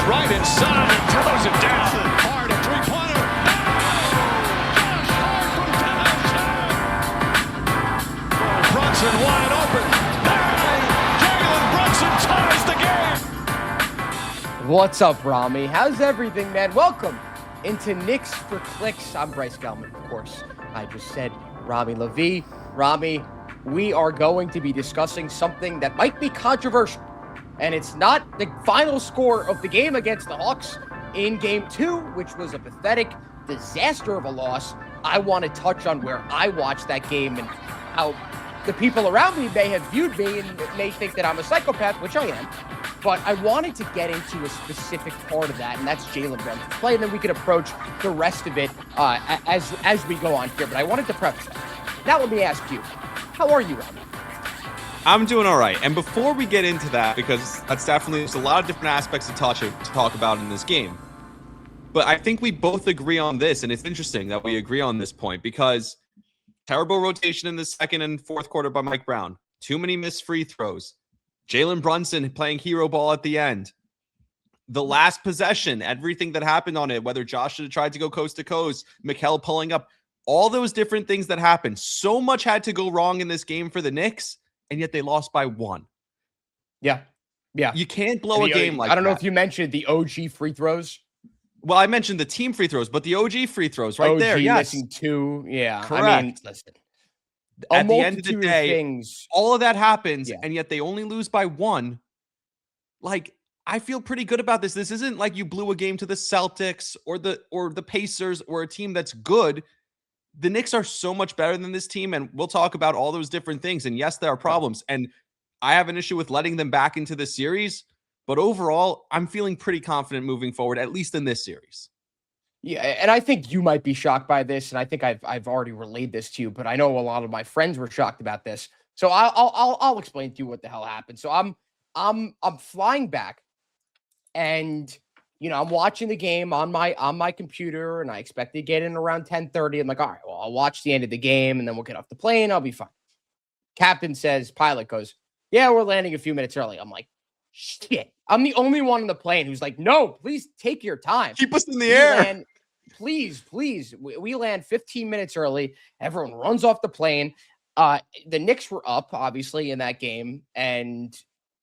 right inside and throws it down. Hard, a three-pointer. Josh Hart from downtown. Brunson wide open. Jalen Brunson ties the game. What's up, Rami? How's everything, man? Welcome into Knicks for Clicks. I'm Bryce Gelman, of course. I just said Rami Lavi. Rami, we are going to be discussing something that might be controversial. And it's not the final score of the game against the Hawks in Game 2, which was a pathetic disaster of a loss. I want to touch on where I watched that game and how the people around me may have viewed me and may think that I'm a psychopath, which I am. But I wanted to get into a specific part of that, and that's Jalen Brunson's play, and then we could approach the rest of it as we go on here. But I wanted to preface that. Now let me ask you, how are you, Rami? I'm doing all right. And before we get into that, because that's definitely, there's a lot of different aspects to talk about in this game. But I think we both agree on this, and it's interesting that we agree on this point because terrible rotation in the second and fourth quarter by Mike Brown. Too many missed free throws. Jalen Brunson playing hero ball at the end. The last possession, everything that happened on it, whether Josh should have tried to go coast to coast, Mikal pulling up, all those different things that happened. So much had to go wrong in this game for the Knicks, and yet they lost by 1. Yeah. You can't blow a game like that. I don't know if you mentioned the OG free throws. Well, I mentioned the team free throws, but the OG free throws right there. Yes. Missing 2. Yeah. Correct. I mean, listen. At the end of the day, all of that happens, yeah, and yet they only lose by 1. Like, I feel pretty good about this. This isn't like you blew a game to the Celtics or the Pacers or a team that's good. The Knicks are so much better than this team, and we'll talk about all those different things. And yes, there are problems, and I have an issue with letting them back into the series. But overall, I'm feeling pretty confident moving forward, at least in this series. Yeah, and I think you might be shocked by this, and I think I've already relayed this to you, but I know a lot of my friends were shocked about this. So I'll explain to you what the hell happened. So I'm flying back, and I'm watching the game on my computer, and I expect to get in around 10:30. I'm like, all right, well, I'll watch the end of the game, and then we'll get off the plane. I'll be fine. Captain says, pilot goes, yeah, we're landing a few minutes early. I'm like, shit. I'm the only one on the plane who's like, no, please take your time. Keep us in the air. Land, please. We land 15 minutes early. Everyone runs off the plane. The Knicks were up, obviously, in that game. And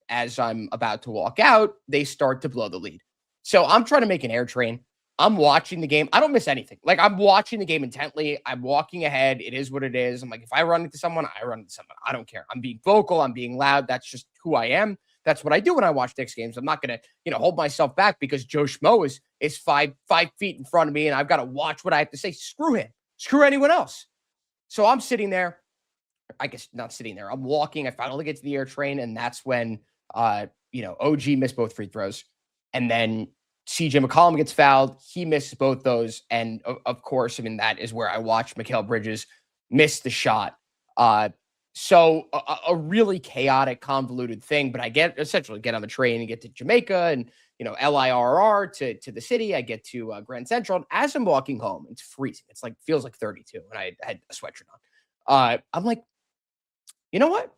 as I'm about to walk out, they start to blow the lead. So I'm trying to make an air train. I'm watching the game. I don't miss anything. Like, I'm watching the game intently. I'm walking ahead. It is what it is. I'm like, if I run into someone, I run into someone. I don't care. I'm being vocal. I'm being loud. That's just who I am. That's what I do when I watch Knicks games. I'm not going to, hold myself back because Joe Schmo is five feet in front of me and I've got to watch what I have to say. Screw him. Screw anyone else. So I'm sitting there. I guess not sitting there. I'm walking. I finally get to the air train, and that's when, OG missed both free throws. And then CJ McCollum gets fouled. He misses both those. And of course, that is where I watched Mikal Bridges miss the shot. So a really chaotic, convoluted thing, but I essentially get on the train and get to Jamaica and, LIRR to the city. I get to Grand Central. And as I'm walking home, it's freezing. It's like, feels like 32. And I had a sweatshirt on. I'm like, you know what?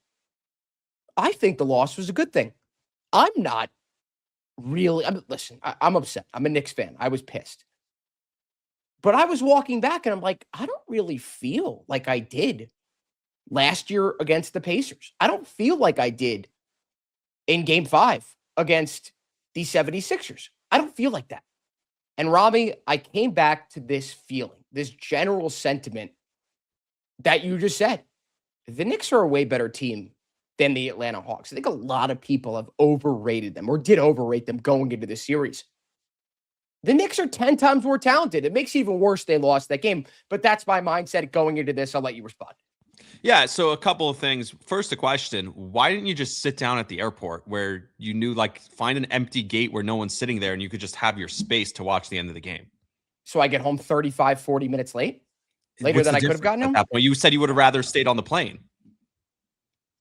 I think the loss was a good thing. I'm not really, listen, I'm upset. I'm a Knicks fan. I was pissed. But I was walking back and I'm like, I don't really feel like I did last year against the Pacers. I don't feel like I did in Game 5 against the 76ers. I don't feel like that. And Rami, I came back to this feeling, this general sentiment that you just said. The Knicks are a way better team than the Atlanta Hawks. I think a lot of people have overrated them or did overrate them going into this series. The Knicks are 10 times more talented. It makes it even worse they lost that game, but that's my mindset going into this. I'll let you respond. Yeah, so a couple of things. First, a question. Why didn't you just sit down at the airport where you knew, find an empty gate where no one's sitting there and you could just have your space to watch the end of the game? So I get home 35, 40 minutes later than I could have gotten home? At that point, you said you would have rather stayed on the plane.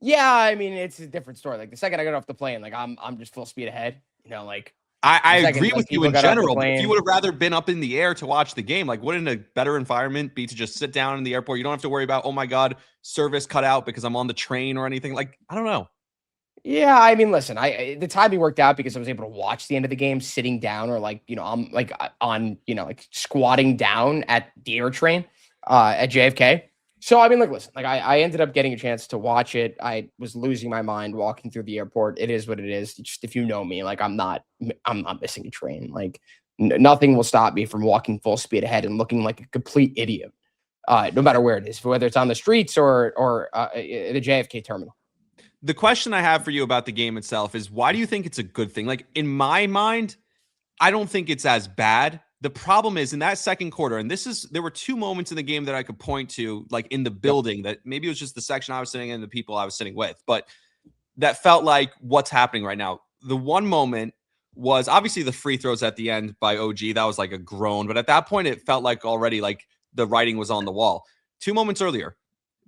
Yeah, it's a different story. Like, the second I got off the plane, I'm just full speed ahead. I agree with you in general, but if you would have rather been up in the air to watch the game, wouldn't a better environment be to just sit down in the airport? You don't have to worry about, oh my God, service cut out because I'm on the train or anything. I don't know. Yeah, I mean, listen, the timing worked out because I was able to watch the end of the game sitting down or like, I'm like on, like squatting down at the air train at JFK. So I mean, look, listen, like I ended up getting a chance to watch it. I was losing my mind walking through the airport. It is what it is. Just if you know me, like I'm not missing a train. Like nothing will stop me from walking full speed ahead and looking like a complete idiot. No matter where it is, whether it's on the streets or the JFK terminal. The question I have for you about the game itself is, why do you think it's a good thing? Like, in my mind, I don't think it's as bad. The problem is in that second quarter, and there were two moments in the game that I could point to, like in the building, that maybe it was just the section I was sitting in and the people I was sitting with, but that felt like what's happening right now. The one moment was obviously the free throws at the end by OG. That was like a groan, but at that point, it felt like already like the writing was on the wall. 2 moments earlier,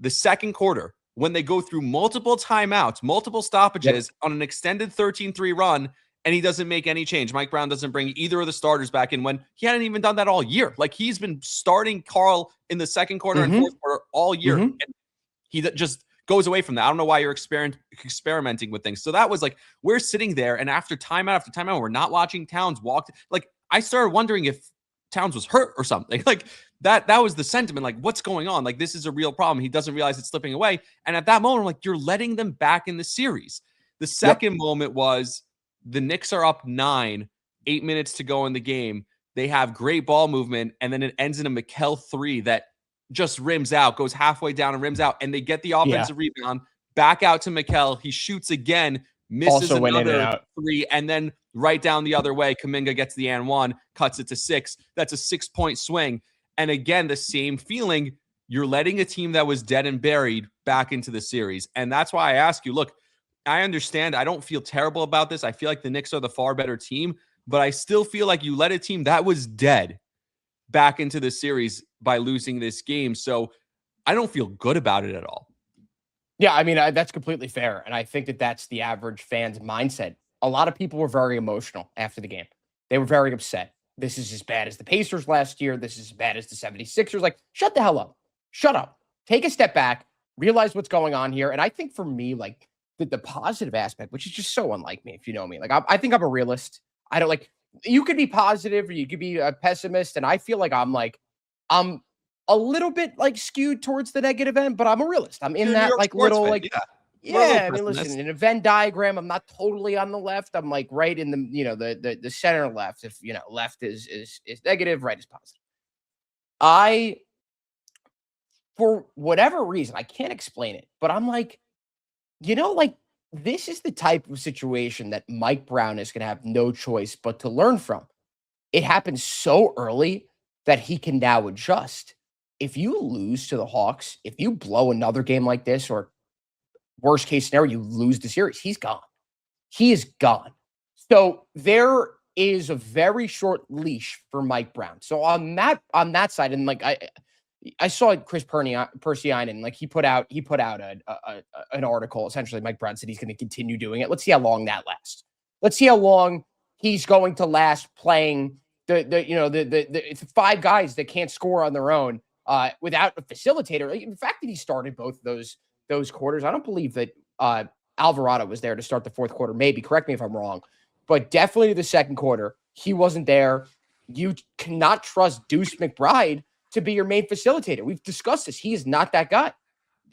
the second quarter, when they go through multiple timeouts, multiple stoppages on an extended 13-3 run, and he doesn't make any change. Mike Brown doesn't bring either of the starters back in when he hadn't even done that all year. Like, he's been starting Karl in the second quarter and fourth quarter all year. And he just goes away from that. I don't know why you're experimenting with things. So that was like, we're sitting there, and after timeout after timeout, we're not watching Towns walk. Like, I started wondering if Towns was hurt or something. Like, that was the sentiment. Like, what's going on? Like, this is a real problem. He doesn't realize it's slipping away. And at that moment, I'm like, you're letting them back in the series. The second moment was the Knicks are up 9, 8 minutes to go in the game. They have great ball movement, and then it ends in a Mikal 3 that just rims out, goes halfway down and rims out, and they get the offensive rebound back out to Mikal. He shoots again, misses Also another 3, and then right down the other way, Kuminga gets the and 1, cuts it to 6. That's a 6-point swing. And again, the same feeling. You're letting a team that was dead and buried back into the series. And that's why I ask you, look, I understand. I don't feel terrible about this. I feel like the Knicks are the far better team, but I still feel like you let a team that was dead back into the series by losing this game. So I don't feel good about it at all. Yeah, I mean, that's completely fair. And I think that that's the average fan's mindset. A lot of people were very emotional after the game. They were very upset. This is as bad as the Pacers last year. This is as bad as the 76ers. Like, shut the hell up. Shut up. Take a step back. Realize what's going on here. And I think for me, like, the positive aspect, which is just so unlike me, if you know me. Like, I think I'm a realist. I don't like, you could be positive or you could be a pessimist. And I feel like I'm a little bit like skewed towards the negative end, but I'm a realist. I'm in that like little fan, like, yeah, I mean, listen, in a Venn diagram, I'm not totally on the left. I'm like right in the, the center left. If, left is negative, right is positive. For whatever reason, I can't explain it, but I'm like, like this is the type of situation that Mike Brown is going to have no choice but to learn from. It happens so early that he can now adjust. If you lose to the Hawks, if you blow another game like this, or worst case scenario, you lose the series, he's gone. He is gone. So there is a very short leash for Mike Brown. So on that side, and like I saw Chris Persianen, like he put out an article. Essentially, Mike Brown said he's going to continue doing it. Let's see how long that lasts. Let's see how long he's going to last playing the 5 guys that can't score on their own without a facilitator. The fact that he started both of those quarters, I don't believe that Alvarado was there to start the fourth quarter. Maybe, correct me if I'm wrong, but definitely the second quarter, he wasn't there. You cannot trust Deuce McBride to be your main facilitator. We've discussed this. He is not that guy.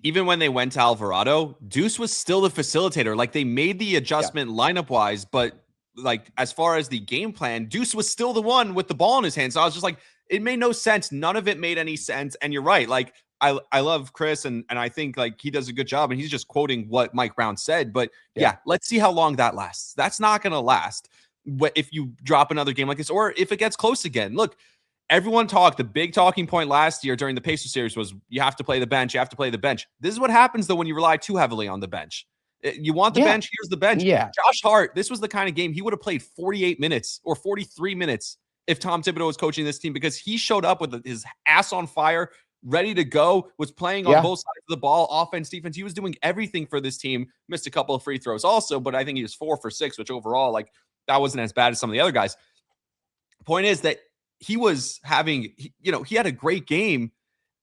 Even when they went to Alvarado, Deuce was still the facilitator. Like, they made the adjustment lineup wise, but like as far as the game plan, Deuce was still the one with the ball in his hand. So I was just like, it made no sense. None of it made any sense. And you're right. Like, I love Chris, and I think like he does a good job, and he's just quoting what Mike Brown said. But yeah, let's see how long that lasts. That's not going to last if you drop another game like this, or if it gets close again. Look, everyone talked. The big talking point last year during the Pacers series was you have to play the bench. You have to play the bench. This is what happens though when you rely too heavily on the bench. You want the bench? Here's the bench. Yeah. Josh Hart, this was the kind of game he would have played 48 minutes or 43 minutes if Tom Thibodeau was coaching this team, because he showed up with his ass on fire, ready to go, was playing on both sides of the ball, offense, defense. He was doing everything for this team. Missed a couple of free throws also, but I think he was 4 for 6, which overall, like, that wasn't as bad as some of the other guys. Point is that he was having, he had a great game,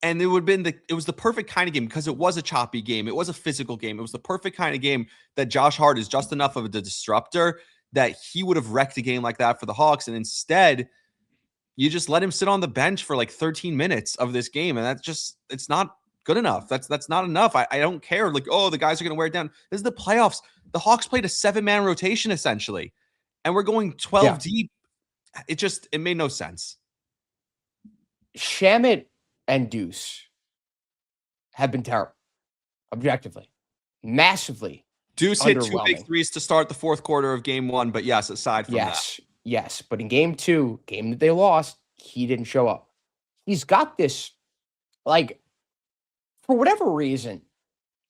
And it was the perfect kind of game because it was a choppy game. It was a physical game. It was the perfect kind of game that Josh Hart is just enough of a disruptor that he would have wrecked a game like that for the Hawks. And instead, you just let him sit on the bench for like 13 minutes of this game. And it's not good enough. That's not enough. I don't care. Like, oh, the guys are going to wear it down. This is the playoffs. The Hawks played a 7-man rotation essentially. And we're going 12 deep. It made no sense. Shamit and Deuce have been terrible, objectively, massively. Deuce hit 2 big threes to start the fourth quarter of game 1, but yes, aside from that. Yes, but in game 2, game that they lost, he didn't show up. He's got this, like, for whatever reason,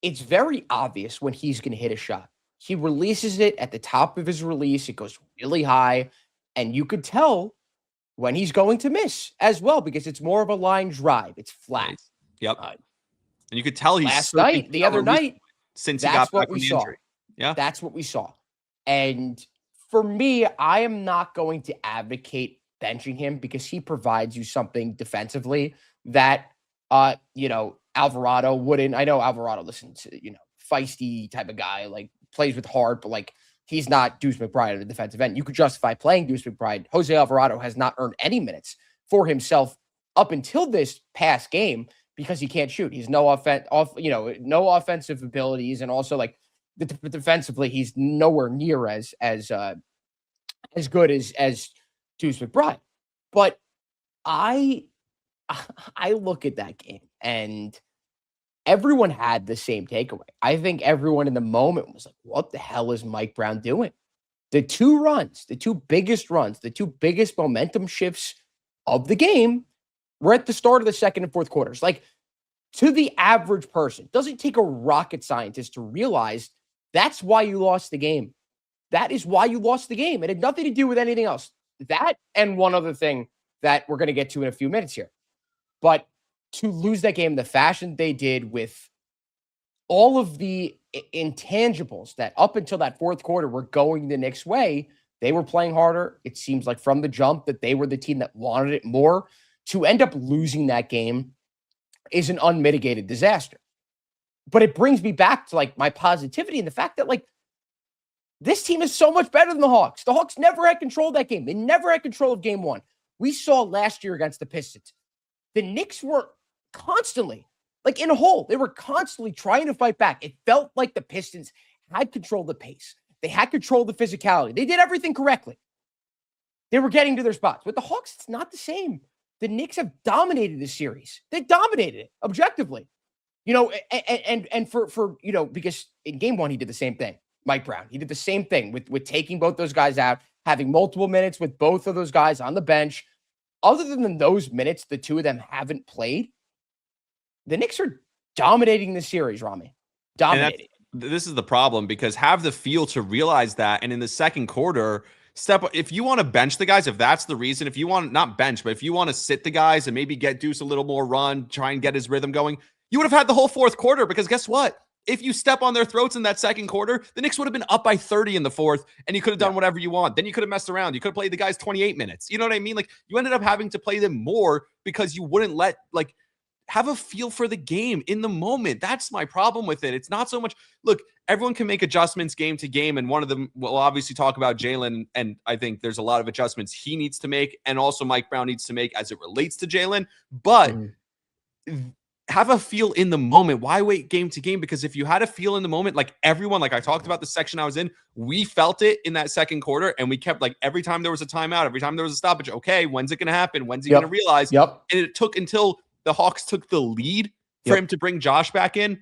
it's very obvious when he's going to hit a shot. He releases it at the top of his release. It goes really high, and you could tell when he's going to miss as well because it's more of a line drive. It's flat. Yep. And you could tell he's the other night, since he got back from the injury. Yeah. That's what we saw. And for me, I am not going to advocate benching him because he provides you something defensively that, Alvarado wouldn't. I know Alvarado listens to, feisty type of guy, like plays with heart, but like he's not Deuce McBride at a defensive end. You could justify playing Deuce McBride. Jose Alvarado has not earned any minutes for himself up until this past game because he can't shoot. He's no offensive abilities, and also like defensively, he's nowhere near as good as Deuce McBride. But I look at that game and everyone had the same takeaway. I think everyone in the moment was like, what the hell is Mike Brown doing? The two biggest momentum shifts of the game were at the start of the second and fourth quarters. Like, to the average person, it doesn't take a rocket scientist to realize that's why you lost the game. That is why you lost the game. It had nothing to do with anything else. That and one other thing that we're going to get to in a few minutes here. But to lose that game the fashion they did with all of the intangibles that up until that fourth quarter were going the Knicks' way, they were playing harder. It seems like from the jump that they were the team that wanted it more. To end up losing that game is an unmitigated disaster. But it brings me back to like my positivity and the fact that like this team is so much better than the Hawks. The Hawks never had control of that game. They never had control of game 1. We saw last year against the Pistons. The Knicks were constantly, like in a hole, they were constantly trying to fight back. It felt like the Pistons had control of the pace. They had control of the physicality. They did everything correctly. They were getting to their spots. With the Hawks, it's not the same. The Knicks have dominated this series. They dominated it objectively. And for because in game 1, he did the same thing. Mike Brown, he did the same thing with taking both those guys out, having multiple minutes with both of those guys on the bench. Other than those minutes, the two of them haven't played. The Knicks are dominating the series, Rami. Dominating. This is the problem because have the feel to realize that. And in the second quarter, if you want to bench the guys, if that's the reason, if you want not bench, but if you want to sit the guys and maybe get Deuce a little more run, try and get his rhythm going, you would have had the whole fourth quarter because guess what? If you step on their throats in that second quarter, the Knicks would have been up by 30 in the fourth, and you could have done whatever you want. Then you could have messed around. You could have played the guys 28 minutes. You know what I mean? Like, you ended up having to play them more because you wouldn't have a feel for the game in the moment. That's my problem with it. It's not so much, look, everyone can make adjustments game to game, and one of them will obviously talk about Jalen, and I think there's a lot of adjustments he needs to make, and also Mike Brown needs to make as it relates to Jalen. But have a feel in the moment. Why wait game to game? Because if you had a feel in the moment, like everyone, like I talked about the section I was in, we felt it in that second quarter, and we kept like every time there was a timeout, every time there was a stoppage, okay, when's it going to happen? When's he going to realize? And it took until the Hawks took the lead for him to bring Josh back in,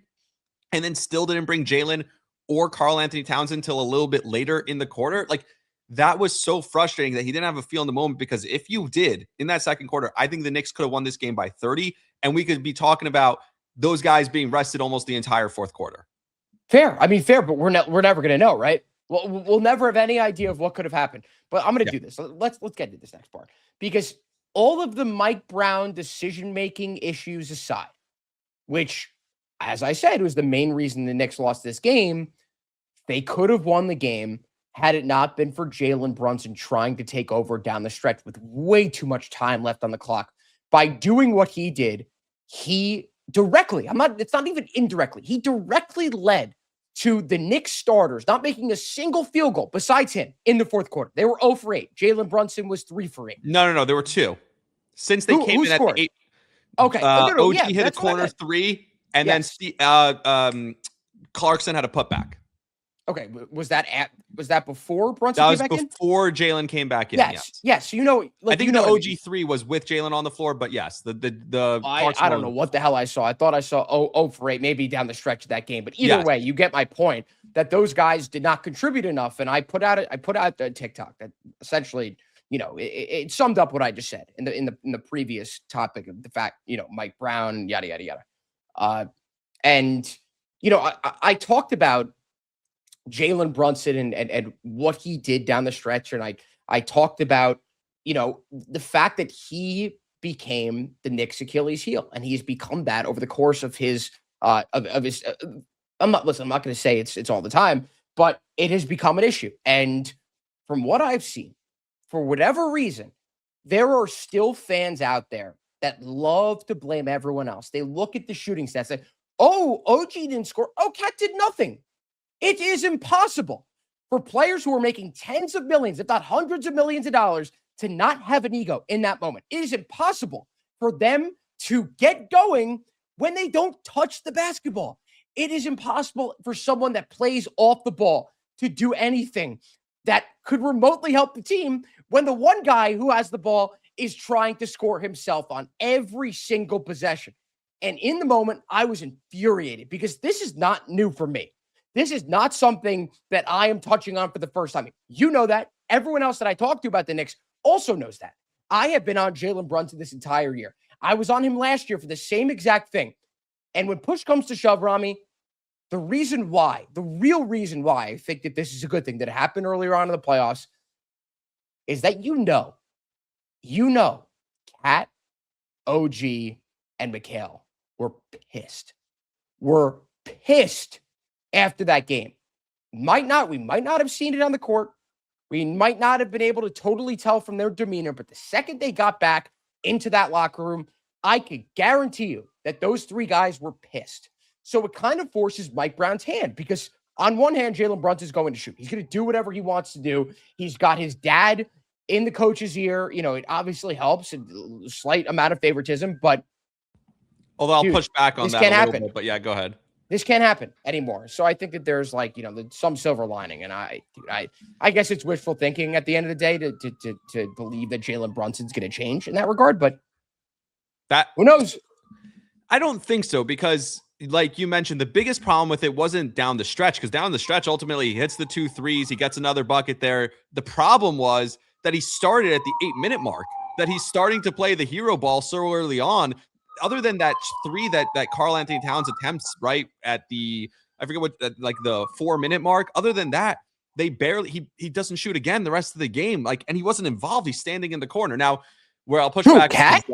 and then still didn't bring Jalen or Karl-Anthony Towns until a little bit later in the quarter. Like, that was so frustrating that he didn't have a feel in the moment, because if you did in that second quarter, I think the Knicks could have won this game by 30, and we could be talking about those guys being rested almost the entire fourth quarter. Fair. I mean, fair, but we're never going to know, right? We'll never have any idea of what could have happened. But I'm going to do this. Let's get to this next part, because all of the Mike Brown decision-making issues aside, which, as I said, was the main reason the Knicks lost this game, they could have won the game had it not been for Jalen Brunson trying to take over down the stretch with way too much time left on the clock. By doing what he did, he directly, it's not even indirectly, he directly led to the Knicks starters not making a single field goal besides him in the fourth quarter. They were 0 for 8. Jalen Brunson was 3 for 8. No. There were 2. Since they came who in scored? at the 8. Okay. No, OG hit a that's what I corner meant. 3, and Yes. then Clarkson had a putback. Okay, was that before Brunson That came was back in? before Jalen came back in. Yes. So, I think the OG3 was with Jalen on the floor, but yes, I don't know what the hell I saw. I thought I saw 0 for 8, maybe down the stretch of that game. But either way, you get my point that those guys did not contribute enough. And I put out the TikTok that essentially, it summed up what I just said in the previous topic of the fact, Mike Brown, yada yada yada. And I talked about Jalen Brunson and what he did down the stretch. And I talked about, the fact that he became the Knicks Achilles heel, and he's become that over the course of his, I'm not going to say it's all the time, but it has become an issue. And from what I've seen, for whatever reason, there are still fans out there that love to blame everyone else. They look at the shooting stats, say, oh, OG didn't score. Oh, Cat did nothing. It is impossible for players who are making tens of millions, if not hundreds of millions of dollars, to not have an ego in that moment. It is impossible for them to get going when they don't touch the basketball. It is impossible for someone that plays off the ball to do anything that could remotely help the team when the one guy who has the ball is trying to score himself on every single possession. And in the moment, I was infuriated because this is not new for me. This is not something that I am touching on for the first time. You know that. Everyone else that I talk to about the Knicks also knows that. I have been on Jalen Brunson this entire year. I was on him last year for the same exact thing. And when push comes to shove, Rami, the real reason why I think that this is a good thing that happened earlier on in the playoffs is that Cat, OG, and Mikal were pissed. We're pissed after that game. We might not have seen it on the court. We might not have been able to totally tell from their demeanor, but the second they got back into that locker room, I could guarantee you that those 3 guys were pissed. So it kind of forces Mike Brown's hand because on one hand, Jalen Brunson's going to shoot. He's going to do whatever he wants to do. He's got his dad in the coach's ear. It obviously helps, a slight amount of favoritism, but although I'll push back on that a little bit, but yeah, go ahead. This can't happen anymore. So I think that there's some silver lining. And I guess it's wishful thinking at the end of the day to believe that Jalen Brunson's going to change in that regard. But who knows? I don't think so because, like you mentioned, the biggest problem with it wasn't down the stretch because down the stretch, ultimately, he hits the 2 threes. He gets another bucket there. The problem was that he started at the 8-minute mark, that he's starting to play the hero ball so early on. Other than that 3 that Karl-Anthony Towns attempts right at the, I forget what, like the 4-minute mark. Other than that, they barely, he doesn't shoot again the rest of the game. And he wasn't involved. He's standing in the corner. Now, where I'll push back. Cat?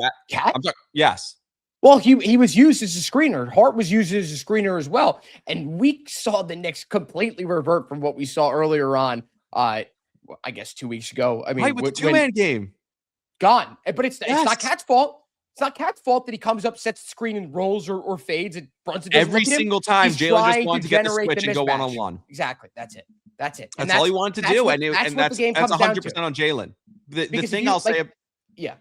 Yes. Well, he was used as a screener. Hart was used as a screener as well. And we saw the Knicks completely revert from what we saw earlier on, I guess 2 weeks ago. I mean, with the 2-man game. Gone. But it's not Cat's fault. It's not Cat's fault that he comes up, sets the screen, and rolls or fades. And Brunson doesn't every single time. Jalen just wanted to get the switch and go one-on-one. Exactly. That's it. That's all he wanted to do, and that's 100% on Jalen. The thing I'll say,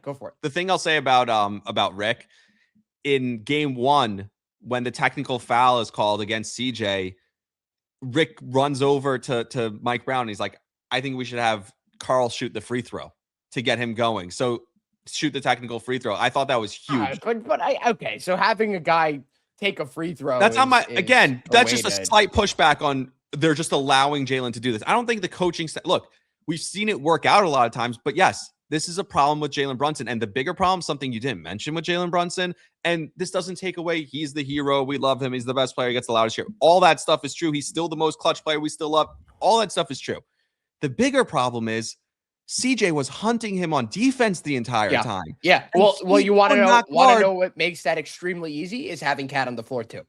go for it. The thing I'll say about Rick in game 1 when the technical foul is called against CJ, Rick runs over to Mike Brown. And he's like, I think we should have Karl shoot the free throw to get him going. So shoot the technical free throw. I thought that was huge. Okay. So having a guy take a free throw. That's that's just a slight pushback on they're just allowing Jalen to do this. I don't think the coaching look, we've seen it work out a lot of times, but yes, this is a problem with Jalen Brunson. And the bigger problem, something you didn't mention with Jalen Brunson, and this doesn't take away, he's the hero. We love him. He's the best player. He gets the loudest cheer. All that stuff is true. He's still the most clutch player we still love. All that stuff is true. The bigger problem is CJ was hunting him on defense the entire time. Yeah. Well, you want to know what makes that extremely easy is having Cat on the floor too.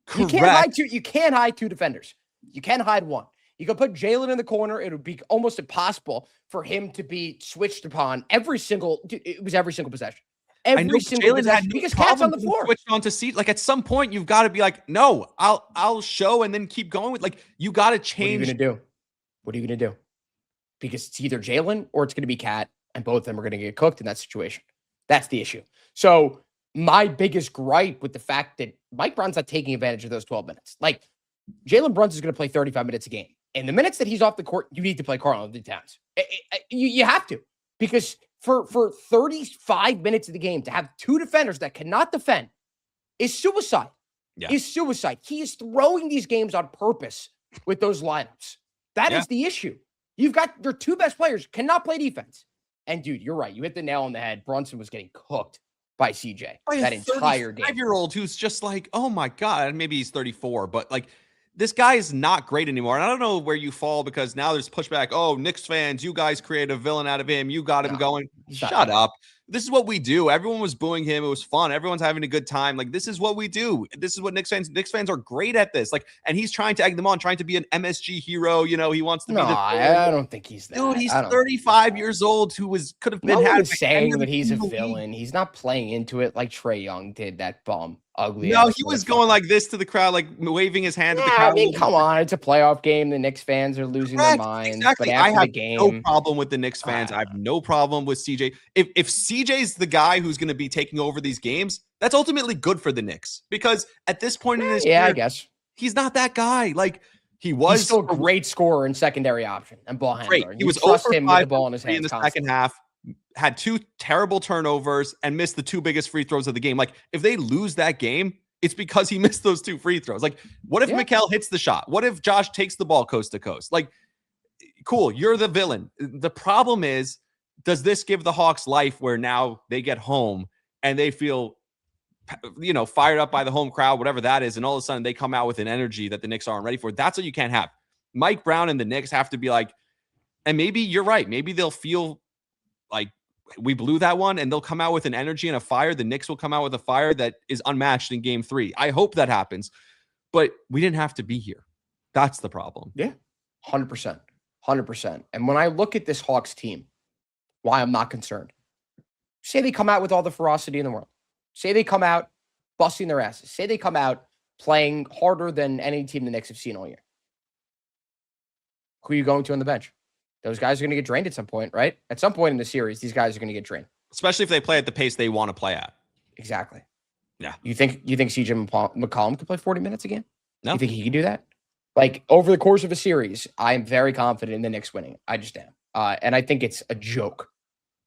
Correct. You can't hide 2 defenders. You can't hide 1. You can put Jalen in the corner. It would be almost impossible for him to be switched upon every single possession. every single Jalen had possession no because Cat's on the problem floor. switched onto seat. Like at some point, you've got to be like, no, I'll show and then keep going with. Like you got to change. What are you gonna do? What are you gonna do? Because it's either Jalen or it's gonna be Cat, and both of them are gonna get cooked in that situation. That's the issue. So my biggest gripe with the fact that Mike Brown's not taking advantage of those 12 minutes. Like Jalen Brunson's going to play 35 minutes a game. And the minutes that he's off the court, you need to play karl-anthony Towns. You have to. Because for 35 minutes of the game, to have two defenders that cannot defend is suicide. Yeah. Is suicide. He is throwing these games on purpose with those lineups. That is the issue. You've got your two best players cannot play defense. And dude, you're right. You hit the nail on the head. Brunson was getting cooked by CJ that entire game. 5-year-old who's just like, oh my God, maybe he's 34, but like this guy is not great anymore. And I don't know where you fall because now there's pushback. Oh, Knicks fans, you guys created a villain out of him. You got him going. Shut up. This is what we do. Everyone was booing him. It was fun. Everyone's having a good time. Like, this is what we do. This is what Knicks fans are great at this. Like, and he's trying to egg them on, trying to be an MSG hero. You know, he wants to be the I don't think he's that. Dude, he's 35 years old who could have been saying that he's a villain. He's not playing into it like Trae Young did, that bum. Ugly. No, he was going like this to the crowd, like waving his hand at the crowd. I mean, come on. It's a playoff game. The Knicks fans are losing their minds. Exactly. But after I have the game, no problem with the Knicks fans. I have no problem with CJ. If CJ's the guy who's going to be taking over these games, that's ultimately good for the Knicks. Because at this point in his career, I guess he's not that guy. Like, he's still a great scorer and secondary option and ball handler. Great. He was trust him with the 5 ball in his hands in the constantly. second half, had 2 terrible turnovers, and missed the 2 biggest free throws of the game. Like, if they lose that game, it's because he missed those 2 free throws. Like, what if Mikal hits the shot? What if Josh takes the ball coast to coast? Like, cool, you're the villain. The problem is, does this give the Hawks life where now they get home and they feel, fired up by the home crowd, whatever that is, and all of a sudden they come out with an energy that the Knicks aren't ready for? That's what you can't have. Mike Brown and the Knicks have to be like, and maybe you're right. Maybe they'll feel like we blew that one and they'll come out with an energy and a fire. The Knicks will come out with a fire that is unmatched in game 3. I hope that happens, but we didn't have to be here. That's the problem. Yeah, 100%. 100%. And when I look at this Hawks team, why I'm not concerned. Say they come out with all the ferocity in the world. Say they come out busting their asses. Say they come out playing harder than any team the Knicks have seen all year. Who are you going to on the bench? Those guys are going to get drained at some point, right? At some point in the series, these guys are going to get drained. Especially if they play at the pace they want to play at. Exactly. Yeah. You think CJ McCollum could play 40 minutes again? No. You think he can do that? Like, over the course of a series, I'm very confident in the Knicks winning. I just am. And I think it's a joke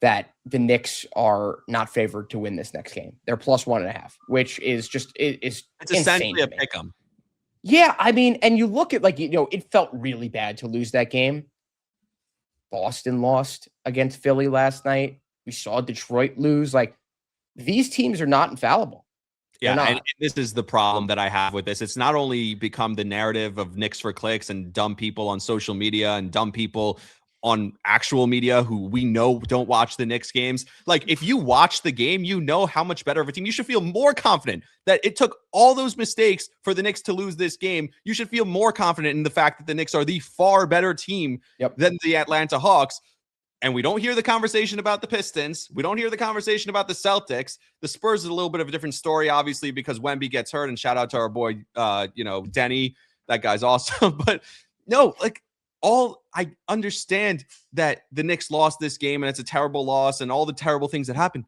that the Knicks are not favored to win this next game. They're plus 1.5, which is just it's essentially a pick 'em. Yeah, I mean, and you look at it felt really bad to lose that game. Boston lost against Philly last night. We saw Detroit lose. Like, these teams are not infallible. Yeah, and this is the problem that I have with this. It's not only become the narrative of Knicks for clicks and dumb people on social media and dumb people on actual media who we know don't watch the Knicks games. Like, if you watch the game, you know how much better of a team. You should feel more confident that it took all those mistakes for the Knicks to lose this game. You should feel more confident in the fact that the Knicks are the far better team than the Atlanta Hawks. And we don't hear the conversation about the Pistons. We don't hear the conversation about the Celtics. The Spurs is a little bit of a different story, obviously, because Wemby gets hurt. And shout out to our boy, Denny. That guy's awesome. But no, like, I understand that the Knicks lost this game and it's a terrible loss and all the terrible things that happened.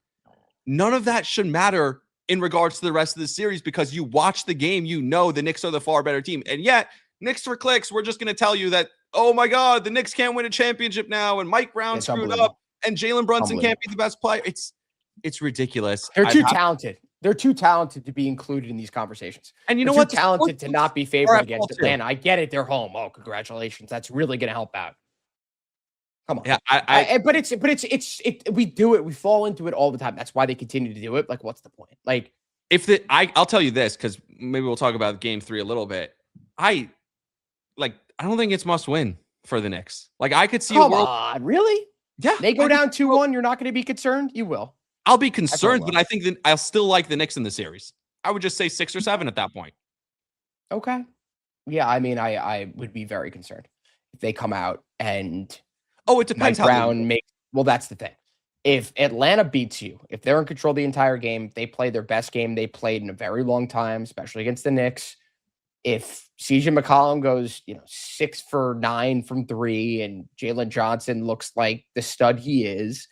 None of that should matter in regards to the rest of the series, because you watch the game, you know the Knicks are the far better team. And yet, Knicks for clicks, we're just going to tell you that, oh my God, the Knicks can't win a championship now, and Mike Brown screwed up, and Jalen Brunson can't be the best player. It's ridiculous. They're too talented. They're too talented to be included in these conversations. And you know what? Talented to not be favored against Atlanta. I get it. They're home. Oh, congratulations. That's really going to help out. Come on. Yeah, but we do it. We fall into it all the time. That's why they continue to do it. Like, what's the point? Like, I'll tell you this, because maybe we'll talk about game 3 a little bit. I don't think it's must win for the Knicks. Like, I could see Come on, really? Yeah. They go down 2-1. You're not going to be concerned? You will. I'll be concerned, but I think that I'll still like the Knicks in the series. I would just say 6 or 7 at that point. Okay. Yeah, I mean, I would be very concerned if they come out and it depends Mike Brown makes. Well, that's the thing. if Atlanta beats you, if they're in control the entire game, they play their best game they played in a very long time, especially against the Knicks. If CJ McCollum goes, 6 for 9 from 3 and Jalen Johnson looks like the stud he is,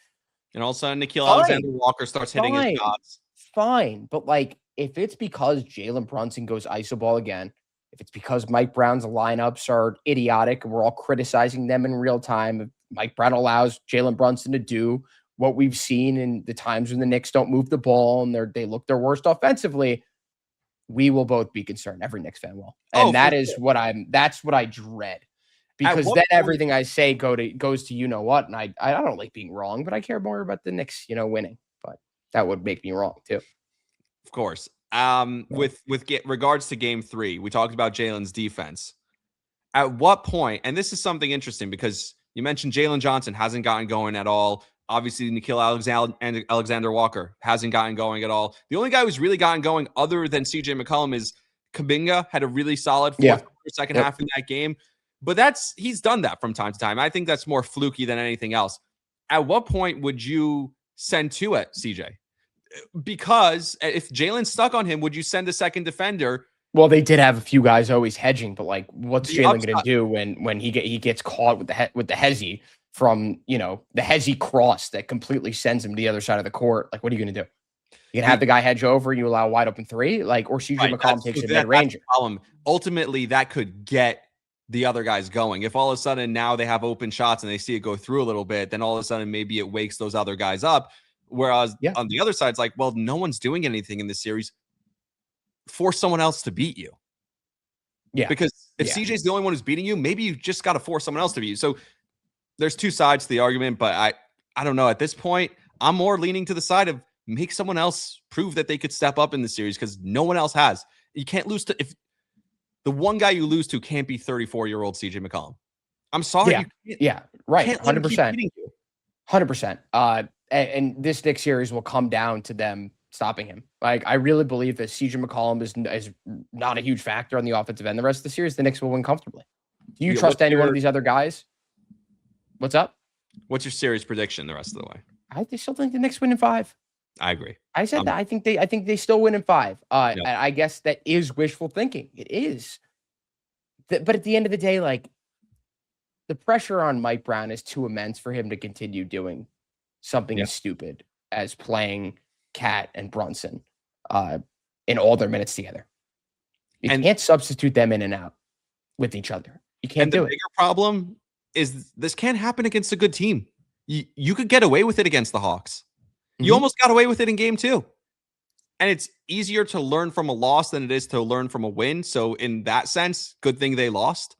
and all of a sudden Nickeil Alexander-Walker starts hitting his shots. Fine. But like, if it's because Jalen Brunson goes iso ball again, if it's because Mike Brown's lineups are idiotic and we're all criticizing them in real time, if Mike Brown allows Jalen Brunson to do what we've seen in the times when the Knicks don't move the ball and they look their worst offensively, we will both be concerned. Every Knicks fan will. And that's what I dread. Because then everything I say goes to you know what, and I don't like being wrong, but I care more about the Knicks, winning. But that would make me wrong too. Of course. With regards to game 3, we talked about Jalen's defense. At what point, and this is something interesting because you mentioned Jalen Johnson hasn't gotten going at all. Obviously, Nickeil Alexander-Walker hasn't gotten going at all. The only guy who's really gotten going other than CJ McCollum is Kuminga, had a really solid second half in that game. But he's done that from time to time. I think that's more fluky than anything else. At what point would you send 2 at CJ? Because if Jalen's stuck on him, would you send a second defender? Well, they did have a few guys always hedging, but like, what's Jalen going to do when he gets caught with the hezzy from the hezzy cross that completely sends him to the other side of the court? Like, what are you going to do? You can have the guy hedge over, and you allow a wide open 3, like, or CJ McCollum takes a mid ranger. Ultimately, that could get the other guys going. If all of a sudden now they have open shots and they see it go through a little bit, then all of a sudden maybe it wakes those other guys up. Whereas on the other side, it's like, well, no one's doing anything in this series. Force someone else to beat you. Yeah. Because if CJ's the only one who's beating you, maybe you just got to force someone else to beat you. So there's 2 sides to the argument, but I don't know. At this point, I'm more leaning to the side of make someone else prove that they could step up in the series because no one else has. You can't lose to if the one guy you lose to can't be 34-year-old CJ McCollum. I'm sorry. Right. 100%. 100%. And this Knicks series will come down to them stopping him. Like, I really believe that CJ McCollum is not a huge factor on the offensive end. The rest of the series, the Knicks will win comfortably. Do you trust any one of these other guys? What's up? What's your series prediction the rest of the way? I still think the Knicks win in 5. I agree. I said that. I think they still win in 5. I guess that is wishful thinking. It is. But at the end of the day, like, the pressure on Mike Brown is too immense for him to continue doing something as stupid as playing Cat and Brunson in all their minutes together. You can't substitute them in and out with each other. You can't do it. The bigger problem is this can't happen against a good team. You could get away with it against the Hawks. You almost got away with it in game 2. And it's easier to learn from a loss than it is to learn from a win. So in that sense, good thing they lost.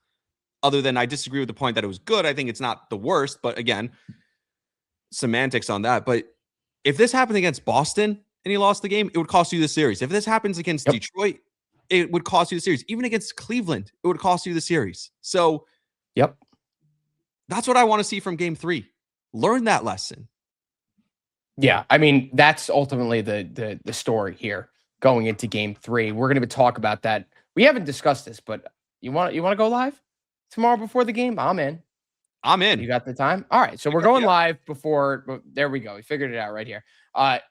Other than I disagree with the point that it was good. I think it's not the worst. But again, semantics on that. But if this happened against Boston and he lost the game, it would cost you the series. If this happens against Detroit, it would cost you the series. Even against Cleveland, it would cost you the series. So that's what I want to see from game 3. Learn that lesson. Yeah, I mean, that's ultimately the story here going into game 3. We're going to talk about that. We haven't discussed this, but you want to go live tomorrow before the game? I'm in. You got the time? All right, so we're going live before. There we go. We figured it out right here.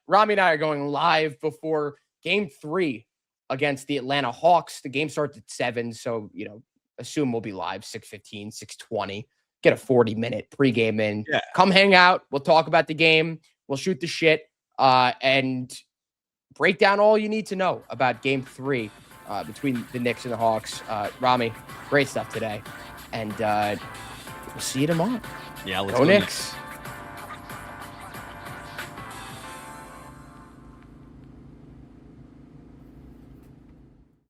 Rami and I are going live before game 3 against the Atlanta Hawks. The game starts at 7, so assume we'll be live 6:15, 6:20. Get a 40-minute pregame in. Yeah. Come hang out. We'll talk about the game. We'll shoot the shit and break down all you need to know about game 3 between the Knicks and the Hawks. Rami, great stuff today. And we'll see you tomorrow. Yeah, let's go Knicks.